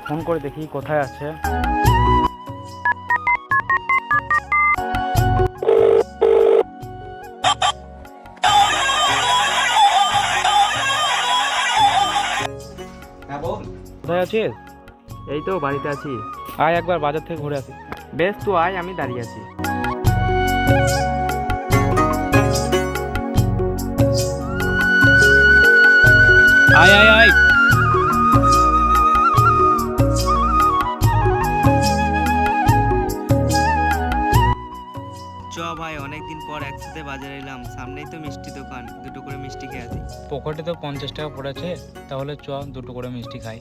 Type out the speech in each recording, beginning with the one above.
Phone করে দেখি কোথায় আছে। কোথায় আছিস? এই তো বাড়িতে আছি। আয় একবার বাজার থেকে ঘুরে আসি। বেশ, তো আয়, আমি দাঁড়িয়ে আছি। আয় আয় আয়। চ ভাই, অনেকদিন পর একসাথে বাজারে এলাম, সামনেই তো মিষ্টি দোকান, দুটো করে মিষ্টি খেয়ে আসি। পকেটে তো 50 টাকা পড়েছে, তাহলে চ দুটো করে মিষ্টি খাই।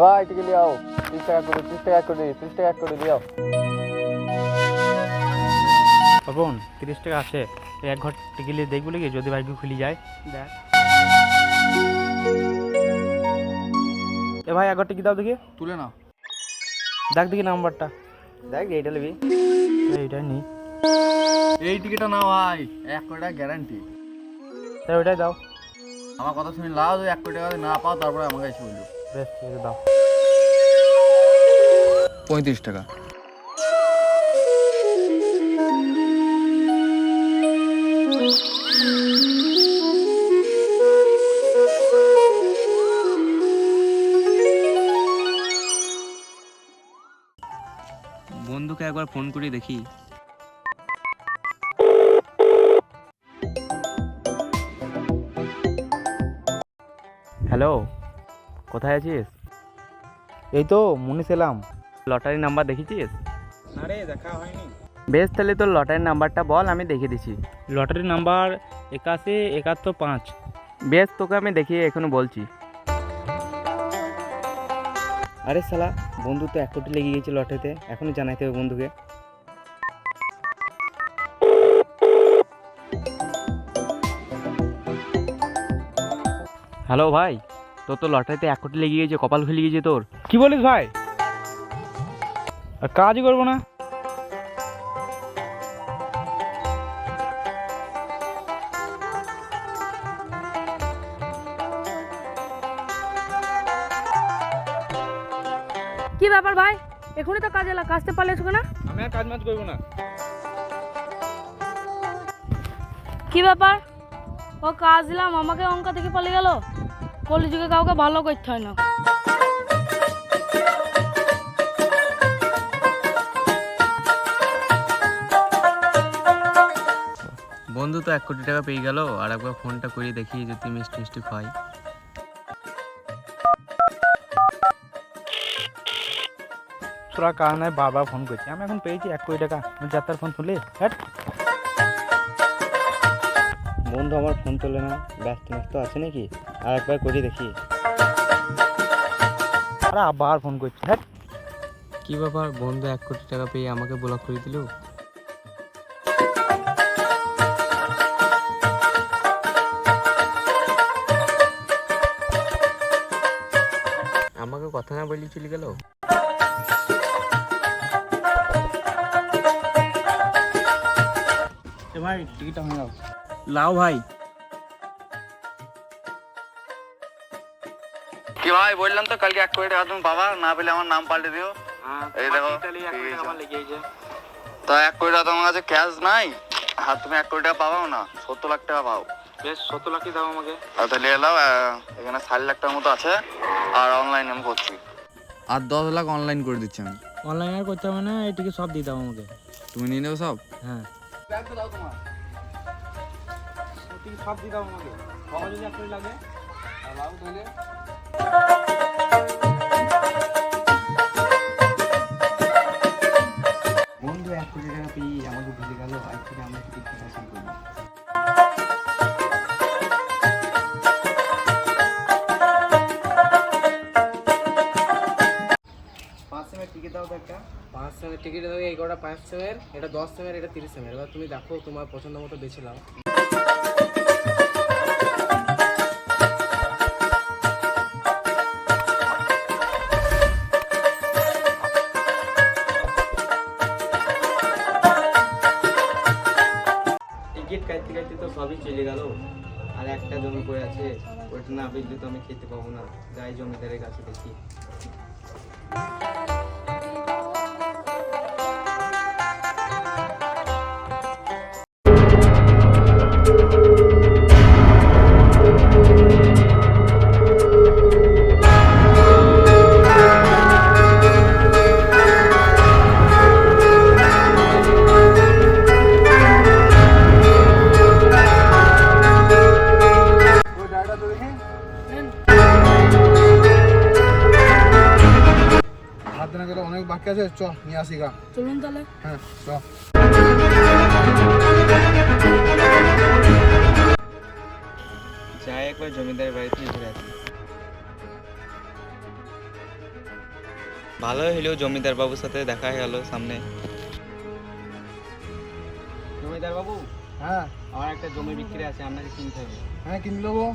ভাই টিকিট নিয়ে আও, 30 টাকা করে, 30 টাকা করে, 30 টাকা করে দিও। বোন 30 টাকা আছে, এক ঘর টিকিট দেখবো নাকি যদি ভাগ্য খুলি যায়। দেখ এ ভাই এক ঘর টিকিট দাও দেখি। তুলে নাও। দেখ দেখি নাম্বারটা। দেখ, এইটা নিবি। এইটাই নি। এই টিকিটটা নাও ভাই, 1 কোটি টাকা গ্যারান্টি। তাই ওইটাই দাও। আমার কথা শুনে লাও, যদি 1 কোটি টাকা না পাও তারপরে আমাকে এসে বললো। বেশ ঠিক আছে দাও। 35 টাকা। বন্ধুকে একবার ফোন করে দেখি। হ্যালো, কোথায় আছিস? এই তো মুনিশ এলাম। লটারি নাম্বার দেখেছিস? আরে দেখা হয়নি। বেশ, তাহলে তোর লটারির নাম্বারটা বল, আমি দেখে দিচ্ছি। Lottery number 817175। বেশ, তোকে আমি দেখিয়ে এখনো বলছি। আরে শালা, বন্ধু তো 1 কোটি লেগে গেছে লটারিতে, এখনই জানাইতে হবে বন্ধুকে। হ্যালো ভাই, তোর তো লটারিতে 1 কোটি লেগে গেছে, কপাল খুলে গেছে তোর। কি বলিস ভাই? আর কাজই করবো না। কি ব্যাপার ভাই, এখনই তো কাজতে পারলেছো না? আমি আর কাজ মাজ করবো না। কি ব্যাপার, ও কাজ দিলাম আমাকে অঙ্কা থেকে পালিয়ে গেল। কলিযুগে কাউকে ভালো করতে হয় না। বন্ধু তো 1 কোটি টাকা পেয়ে গেল, আর একবার ফোনটা করিয়ে দেখি যদি মিষ্টি মিষ্টি খাই। তোরা কারণে বারবার ফোন করছি, আমি এখন পেয়েছি 1 কোটি টাকা। যাত্রার ফোন তুলে হ্যাট। বন্ধু আমার ফোন তোলে না, ব্যস্ত আছে নাকি? আর একবার করে দেখি। আরে আবার ফোন করছি হ্যাট। কি ব্যাপার, বন্ধু 1 কোটি টাকা পেয়ে আমাকে ব্লক করে দিল। আমাকে কথা না বলি চলে গেল। ভাই টিকিটটা হয়ে যাও। লাও ভাই। কি ভাই, বললাম তো কালকে 1 কোটি টাকা তুমি পাবা, না পেলে আমার নাম পাল্টে দিও। এই দেখো, তা 1 কোটি টাকা তোমার কাছে ক্যাশ নাই, আর তুমি 1 কোটি টাকা পাবাও না, 70 লাখ টাকা পাও। বেশ 70 লাখই দাও আমাকে। আর তাহলে এলাও, এখানে 60 লাখ টাকার মতো আছে, আর অনলাইন আমি করছি। আর 10 লাখ অনলাইন করে দিচ্ছি আমি। অনলাইন আর করতে হবে না, এই টিকিট সব দিয়ে দাও আমাকে। তুমি নিয়ে নেবে সব? হ্যাঁ ব্যাংকে দাও তোমার, টিকিট সব দিয়ে দাও আমাকে। যদি 1 কোটি লাগে তাহলে 1 কোটি টাকা পেয়ে আমাকে ভুলে গেল, আজ থেকে আমরা টিকিট কাটা শুরু করবো। টিকিট দাও তো একটা। 5 সেমের টিকিট দাও, এই গোটা 5 সেমের, এটা 10 সেমের, এটা 30 সেমের। এবার তুমি দেখো তোমার পছন্দ মতো বেছে নাও। টিকিট কাটতে কাটতে তো সবই চলে গেল, আর একটা জমি পড়ে আছে, ওইটা না বেচলে তো আমি খেতে পাবো না। যাই জমিদারের কাছে দেখি। হাত না গেলে অনেক বাকি আছে, চ নিয়ে আসি গা। চলুন তাহলে। হ্যাঁ চ। যাই একবার জমিদারের বাড়িতে ঘুরে আসি। ভালোই হলেও জমিদার বাবুর সাথে দেখা হয়ে গেল সামনে। জমিদার বাবু, হ্যাঁ আমার একটা জমি বিক্রি আছে, আপনাকে কিনতে হবে। হ্যাঁ কিনে নেবো।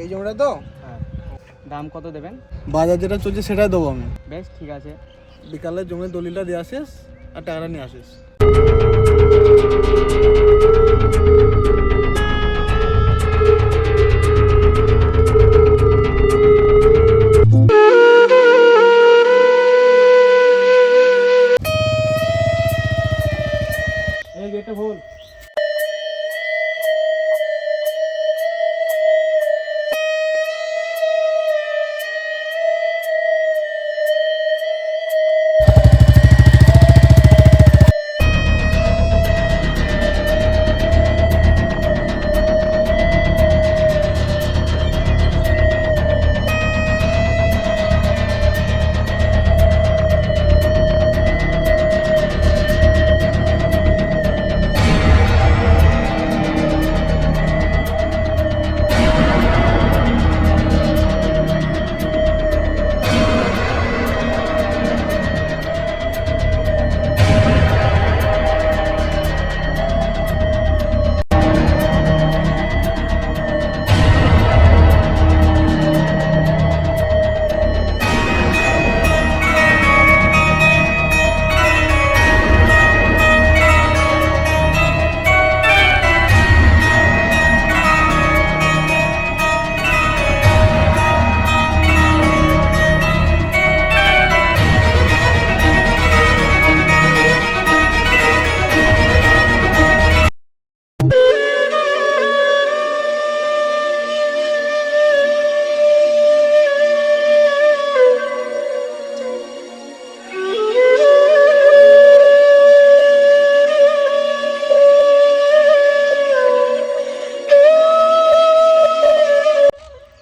এই জমিটা তো হ্যাঁ, দাম কত দেবেন? বাজার যেটা চলছে সেটাই দেবো আমি। বেশ ঠিক আছে। বিকালে জমির দলিলটা দিয়ে আসিস আর টাকাটা নিয়ে আসিস। এই গেটটা খোল।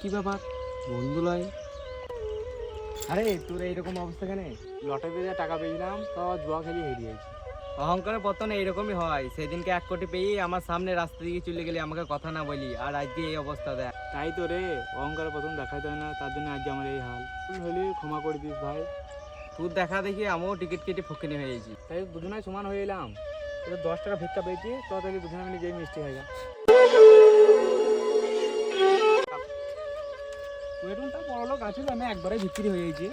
কি ব্যাপার বন্ধু লয়? আরে তোর এইরকম অবস্থা কেন? লটে পেয়ে টাকা পেয়েছিলাম, তো জুয়া খেলি হেরিয়ে গেছি। অহংকারের পতন এইরকমই হয়। সেদিনকে 1 কোটি পেয়ে আমার সামনে রাস্তা দিকে চলে গেলি, আমাকে কথা না বলি, আর আজকে এই অবস্থা দেয়। তাই তো রে, অহংকারের প্রথম দেখাইতে হয় না, তার জন্য আজকে আমার এই হাল। তুই হলে ক্ষমা করে দিস ভাই। তোর দেখা দেখি আমিও টিকিট কেটে ফকিনি হয়ে গেছি। তাই দুজনাই সমান হয়ে এলাম। 10 টাকা ভিক্ষা পেয়েছি, তো তাহলে দুজনে মিলে যেই মিষ্টি হয়ে যা। তুই এখন তা বড় লোক আছিস, আমি একবারে বিক্রি হয়ে গেছি।